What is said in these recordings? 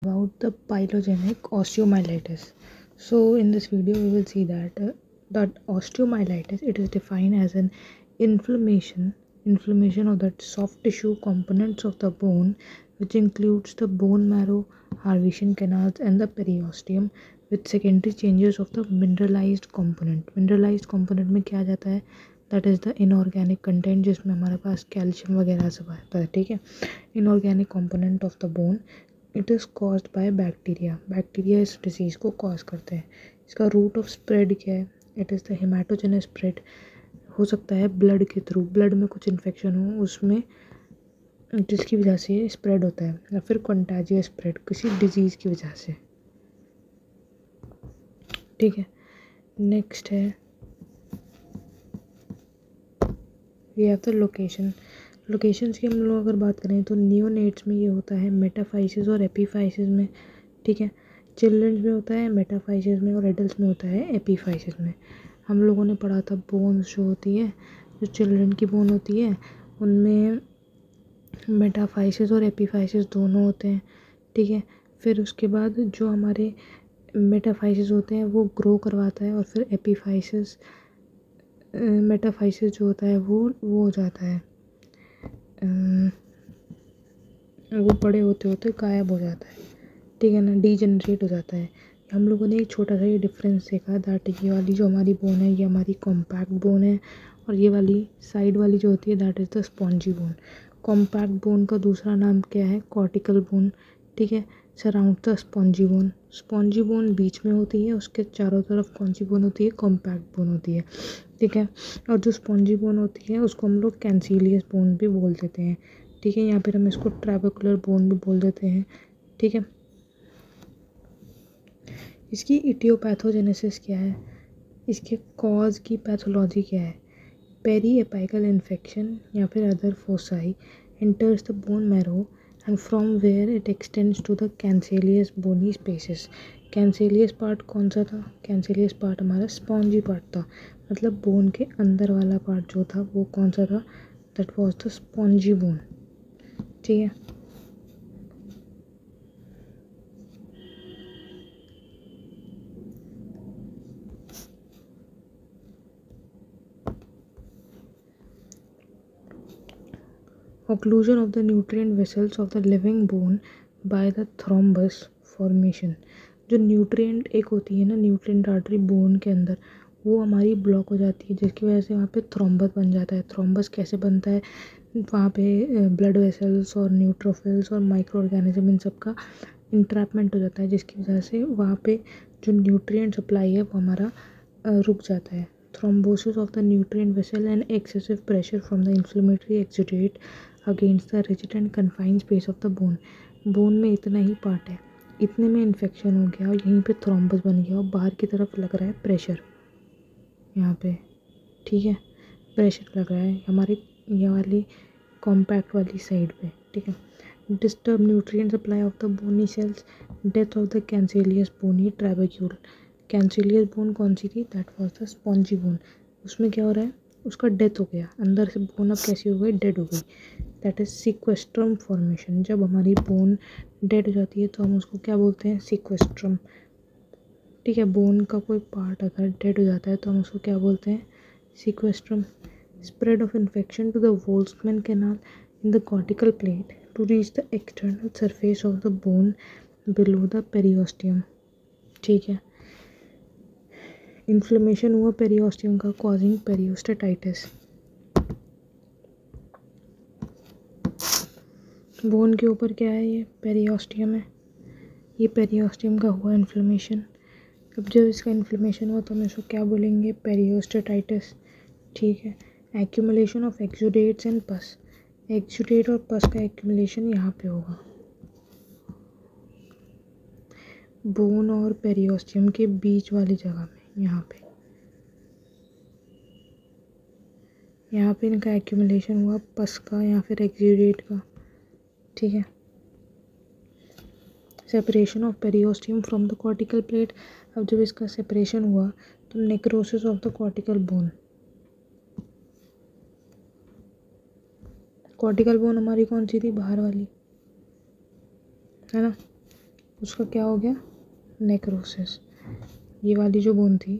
about the phylogenetic osteomyelitis. So in this video we will see that osteomyelitis, it is defined as an inflammation of the soft tissue components of the bone, which includes the bone marrow, Harvesian canals and the periosteum, with secondary changes of the mineralized component. Mineralized component में क्या आ जाता है? That is the inorganic content, जिसमें हमारे पास calcium वगैरह सब आता है. ठीक है, inorganic component of the bone. It is caused by bacteria. Bacteria इस डिजीज़ को कॉज करते हैं. इसका रूट ऑफ स्प्रेड क्या है? It is the hematogenous spread. हो सकता है ब्लड के थ्रू, ब्लड में कुछ इन्फेक्शन हो उसमें, जिसकी वजह से ये स्प्रेड होता है, या फिर कंटाजियस स्प्रेड किसी डिजीज़ की वजह से. ठीक है, नेक्स्ट है we have the location. Locations की हम लोग अगर बात करें तो नियोनेट्स में ये होता है मेटाफाइसिस और एपीफाइसिस में. ठीक है, चिल्ड्रंस में होता है मेटाफाइसिस में और एडल्ट में होता है एपीफाइसिस में. हम लोगों ने पढ़ा था बोन्स जो होती है, जो चिल्ड्रन की बोन होती है उनमें मेटाफाइसिस और एपीफाइसिस दोनों होते हैं. ठीक है, फिर उसके बाद जो हमारे मेटाफाइसिस होते हैं वो ग्रो करवाता है, और फिर एपीफाइसिस मेटाफाइसिस जो होता है वो हो जाता है, वो बड़े होते होते गायब हो जाता है. ठीक है ना, डीजनरेट हो जाता है. हम लोगों ने एक छोटा सा ये डिफरेंस देखा, दैट ये वाली जो हमारी बोन है ये हमारी कॉम्पैक्ट बोन है, और ये वाली साइड वाली जो होती है that is the spongy bone. Compact bone का दूसरा नाम क्या है? Cortical bone. ठीक है, surround the spongy bone. Spongy bone बीच में होती है, उसके चारों तरफ कौन सी बोन होती है? कॉम्पैक्ट बोन होती है. ठीक है, और जो स्पॉन्जी बोन होती है उसको हम लोग कैंसिलियस बोन भी बोल देते हैं. ठीक है, यहाँ पर हम इसको ट्रैबेकुलर बोन भी बोल देते हैं. ठीक है, इसकी इटियोपैथोजेनेसिस क्या है? इसके कॉज की पैथोलॉजी क्या है? पेरी एपाइकल इन्फेक्शन या फिर other fossae enters the bone marrow and from where it extends to the cancellous bony spaces. Cancellous part कौन सा था? कैंसेलियस पार्ट हमारा स्पॉन्जी पार्ट था, मतलब बोन के अंदर वाला पार्ट जो था वो कौन सा था? That was the spongy bone. ठीक है, occlusion of the nutrient vessels of the living bone by the thrombus formation. जो न्यूट्रिएंट एक होती है ना, न्यूट्रिएंट आर्टरी बोन के अंदर, वो हमारी ब्लॉक हो जाती है, जिसकी वजह से वहाँ पे थ्रोम्बस बन जाता है. थ्रोम्बस कैसे बनता है? वहाँ पे ब्लड वेसल्स और न्यूट्रोफिल्स और माइक्रो ऑर्गेनिज्म इन सब का इंट्रैपमेंट हो जाता है, जिसकी वजह से वहाँ पे जो न्यूट्रिएंट सप्लाई है वो हमारा रुक जाता है. Thrombosis of the nutrient vessel and excessive pressure from the inflammatory exudate against the rigid and confined space of the bone. Bone में इतना ही पार्ट है, इतने में इन्फेक्शन हो गया और यहीं पे थ्रोम्बस बन गया और बाहर की तरफ लग रहा है प्रेशर यहाँ पे. ठीक है, प्रेशर लग रहा है हमारी ये वाली कॉम्पैक्ट वाली साइड पे. ठीक है, disturb nutrient supply of the bony cells, death of the cancellous bony trabecule. Cancellous bone कौन सी थी? That was the spongy bone. उसमें क्या हो रहा है? उसका डेथ हो गया, अंदर से बोन अब कैसी हो गई? डेड हो गई. That is sequestrum formation. जब हमारी बोन डेड हो जाती है तो हम उसको क्या बोलते हैं? सिक्वेस्ट्रम. ठीक है, बोन का कोई पार्ट अगर डेड हो जाता है तो हम उसको क्या बोलते हैं? Sequestrum. Spread of infection to the Volkmann canal in the cortical plate to reach the external surface of the bone below the periosteum. ठीक है, इन्फ्लेमेशन हुआ पेरियोस्टियम का, कॉजिंग पेरियोस्टेटाइटिस. बोन के ऊपर क्या है? ये पेरियोस्टियम है. ये पेरियोस्टियम का हुआ इन्फ्लेमेशन. अब जब इसका इन्फ्लेमेशन हुआ तो हम इसको क्या बोलेंगे? पेरियोस्टेटाइटिस. ठीक है, एक्यूमुलेशन ऑफ एक्सुडेट्स एंड पस. एक्सुडेट और पस का एक्यूमुलेशन यहाँ पे होगा, बोन और पेरियोस्टियम के बीच वाली जगह में. यहाँ पे इनका एक्यूमुलेशन हुआ पस का या फिर एक्सुडेट का. ठीक है, separation of periosteum from the cortical plate. अब जब इसका सेपरेशन हुआ तो necrosis of the cortical bone. Cortical bone हमारी कौन सी थी? बाहर वाली, है ना. उसका क्या हो गया, नेक्रोसिस। ये वाली जो बोन थी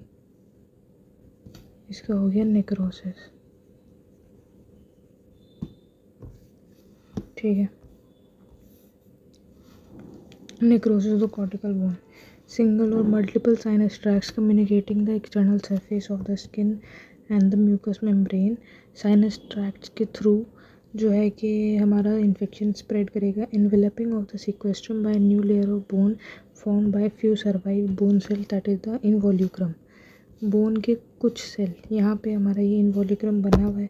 इसका हो गया नेक्रोसिस। ठीक है, necrosis of the cortical bone, single और multiple sinus tracts communicating the external surface of the skin and the mucous membrane. Sinus tracts के थ्रू जो है कि हमारा इन्फेक्शन स्प्रेड करेगा। Enveloping of the sequestrum by new layer of bone form by few survive bone cell that is the involucrum. Bone के कुछ cell, यहाँ पे हमारा ये इनवॉल्यूक्रम बना हुआ है।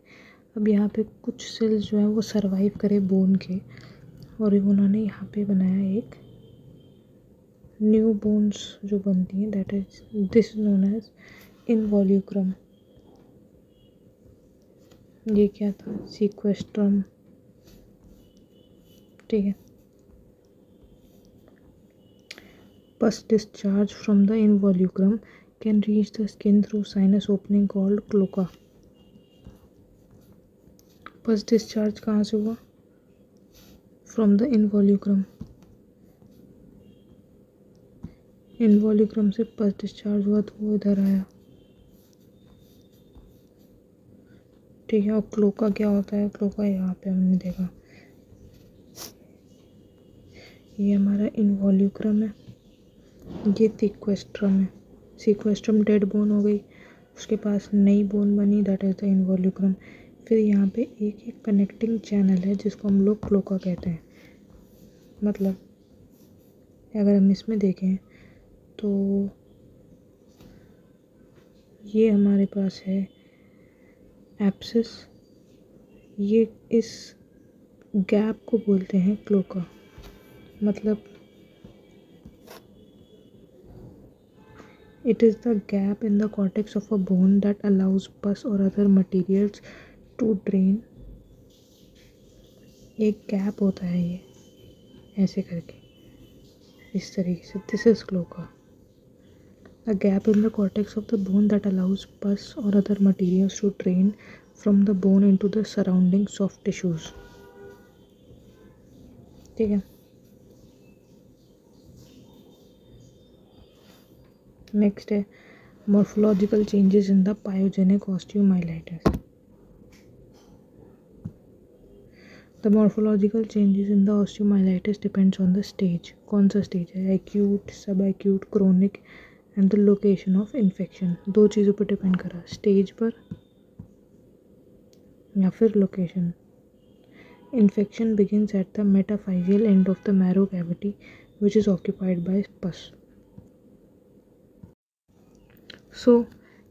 अब यहाँ पे कुछ सेल्स जो है वो सर्वाइव करे बोन के, और उन्होंने यहाँ पे बनाया एक न्यू बोन्स जो बनती हैं, that is this known as involucrum. ये क्या था, सीक्वेस्ट्रम। ठीक है, pus discharge from the involucrum can reach the skin through sinus opening called cloaca. Pus discharge कहाँ से हुआ, फ्रॉम द इनवॉल्यूक्रम। इनवॉल्यूक्रम से पस डिस्चार्ज हुआ तो वो इधर आया। ठीक है, और क्लोका क्या होता है, क्लोका यहाँ पे हमने देखा, ये हमारा इनवॉल्यूक्रम है, ये सीक्वेस्ट्रम है। सीक्वेस्ट्रम डेड बोन हो गई, उसके पास नई बोन बनी, दैट इज द इनवॉल्यूक्रम। फिर यहाँ पे एक कनेक्टिंग चैनल है जिसको हम लोग क्लोका कहते हैं। मतलब अगर हम इसमें देखें तो ये हमारे पास है एप्सिस, ये इस गैप को बोलते हैं क्लोका। मतलब it is the gap in the cortex of a bone that allows pus or other materials to drain। एक गैप होता है ये ऐसे करके, इस तरीके से, this is cloaca. A gap in the cortex of the bone that allows pus or other materials to drain from the bone into the surrounding soft tissues। ठीक है, नेक्स्ट है morphological changes in the pyogenic osteomyelitis। The morphological changes in the osteomyelitis depends on the stage। कौन सा stage है, acute, subacute, chronic and the location of infection। दो चीज़ों पर depend करा, स्टेज पर या फिर location. Infection begins at the metaphyseal end of the marrow cavity which is occupied by pus। सो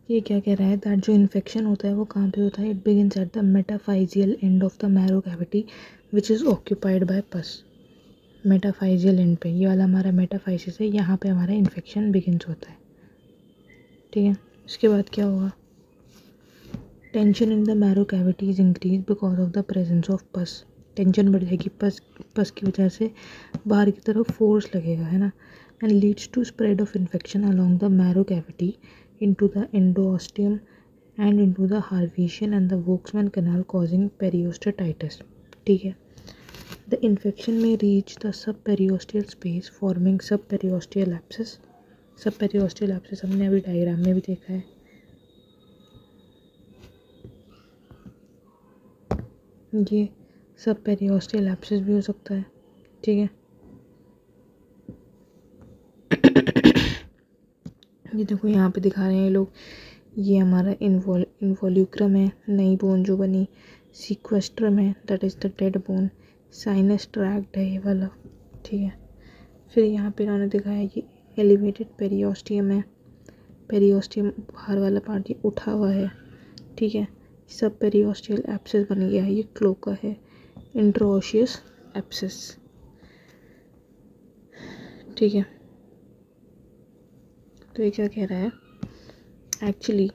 ये क्या कह रहा है, दैट जो इन्फेक्शन होता है वो कहाँ पे होता है, it begins at the metaphyseal end of the marrow cavity which is occupied by पस। मेटाफाइजियल एंड पे, ये वाला हमारा मेटाफाइसिस है, यहाँ पे हमारा इन्फेक्शन बिगिंस होता है। ठीक है, इसके बाद क्या होगा, tension in the marrow cavity is increase because of the presence of पस। टेंशन बढ़ जाएगी, पस की वजह से बाहर की तरफ फोर्स लगेगा, है ना, and leads to spread of infection along the marrow cavity into the endosteum and into the Harvesian and the Volkmann canal causing periosteitis। ठीक है, the infection may reach the subperiosteal space forming subperiosteal abscess। subperiosteal abscess हमने अभी diagram में भी देखा है। ये subperiosteal abscess भी हो सकता है। ठीक है, ये देखो यहाँ पे दिखा रहे हैं ये लोग, ये हमारा इनवॉल्यूक्रम है, नई बोन जो बनी, सीक्वेस्ट्रम है, that is the dead bone, sinus tract है ये वाला। ठीक है, फिर यहाँ पे इन्होंने दिखाया ये एलिवेटेड पेरियोस्टियम है, पेरियोस्टियम बाहर वाला पार्ट ये उठा हुआ है। ठीक है, सब पेरियोस्टियल एप्सिस बन गया है, ये क्लोका है, इंट्रोशियस एप्सिस। ठीक है, तो ये क्या कह रहा है, एक्चुअली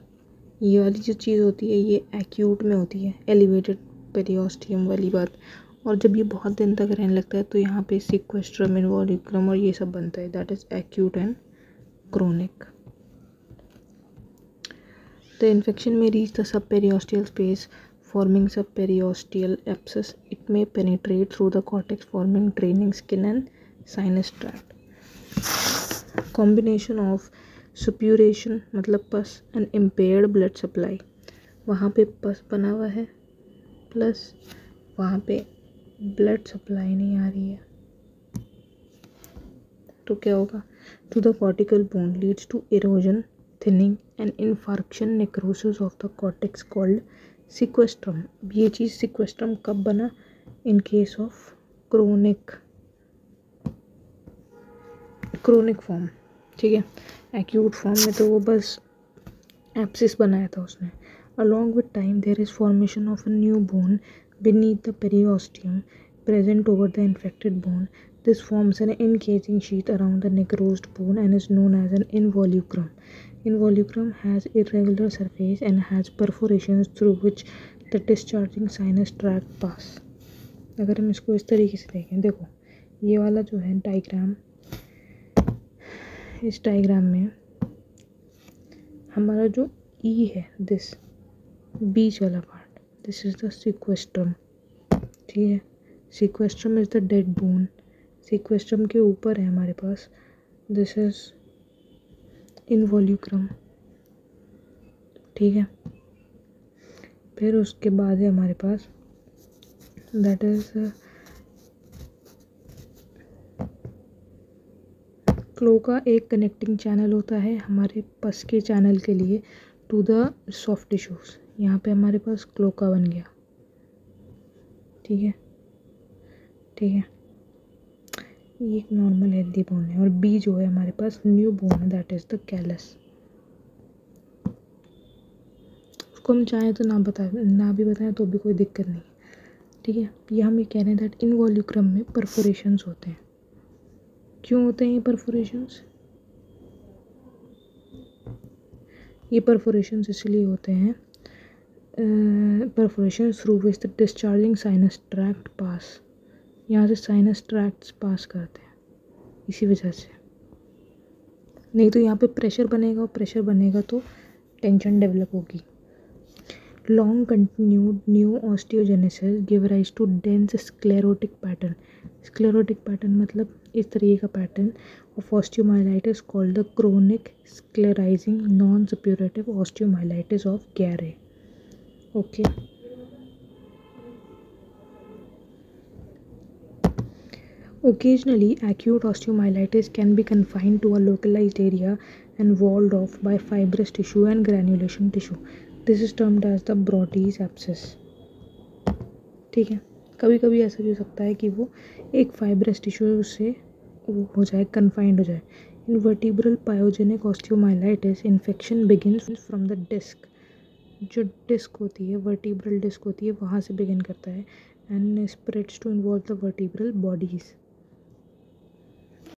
ये वाली जो चीज़ होती है ये एक्यूट में होती है, एलिवेटेड पेरियोस्टियम वाली बात, और जब ये बहुत दिन तक रहने लगता है तो यहाँ पे सीक्वेस्ट्रम, इनवॉल्यूक्रम और ये सब बनता है, that is acute and chronic. The infection में reach the sub periosteal space forming subperiosteal abscess। It may penetrate through the cortex forming draining skin and sinus tract। Combination of suppuration मतलब pus and impaired blood supply, वहाँ पे पस बना हुआ है plus वहाँ पे ब्लड सप्लाई नहीं आ रही है, तो क्या होगा, to the cortical bone leads to erosion, thinning and infarction necrosis of the cortex called sequestrum. ये चीज़ सिक्वेस्ट्रम कब बना, in case of chronic form, ठीक है। एक्यूट फॉर्म में तो वो बस एप्सिस बनाया था उसने। Along with time there is formation of a new bone beneath the periosteum present over the infected bone. This forms an encasing sheath around the necrosed bone and is known as an involucrum. Involucrum has irregular surface and has perforations through which the discharging sinus tract pass. अगर हम इसको इस तरीके से देखें, देखो ये वाला जो है डायग्राम, इस डायग्राम में हमारा जो ई है, दिस बीच वाला part, this is the sequestrum, ठीक है। Sequestrum is the dead bone, sequestrum के ऊपर है हमारे पास, दिस इज इनवॉल्यूक्रम, ठीक है। फिर उसके बाद है हमारे पास दैट इज क्लोका, एक कनेक्टिंग चैनल होता है हमारे पस के चैनल के लिए टू द सॉफ्ट टिश्यूज। यहाँ पे हमारे पास क्लोका बन गया, ठीक है, ठीक है। ये एक नॉर्मल हेल्दी बोन है, और बी जो है हमारे पास न्यू बोन है, दैट इज द कैलस। उसको हम चाहें तो ना भी बताएं तो भी कोई दिक्कत नहीं, ठीक है। ये हम ये कह रहे हैं दैट इनवॉल्यूक्रम में परफोरेशंस होते हैं। क्यों होते हैं ये परफोरेशंस? ये परफोरेशंस इसलिए होते हैं, perforations through which the discharging sinus tract pass, यहाँ से साइनस ट्रैक्ट्स पास करते हैं, इसी वजह से। नहीं तो यहाँ पे प्रेशर बनेगा, और प्रेशर बनेगा तो टेंशन डेवलप होगी। Long continued new osteogenesis give rise to dense sclerotic pattern. Sclerotic pattern मतलब इस तरीके का pattern of osteomyelitis called the chronic sclerosing non suppurative osteomyelitis of Garre. Okay, occasionally acute osteomyelitis can be confined to a localized area and walled off by fibrous tissue and granulation tissue. This is termed as the Brodie's abscess, ठीक है। कभी कभी ऐसा भी हो सकता है कि वो एक फाइब्रस टिश्यू से वो हो जाए, कन्फाइंड हो जाए। In vertebral pyogenic osteomyelitis infection begins from the disc, जो डिस्क होती है, वर्टिब्रल डिस्क होती है, वहाँ से बिगिन करता है, and spreads to involve the vertebral bodies.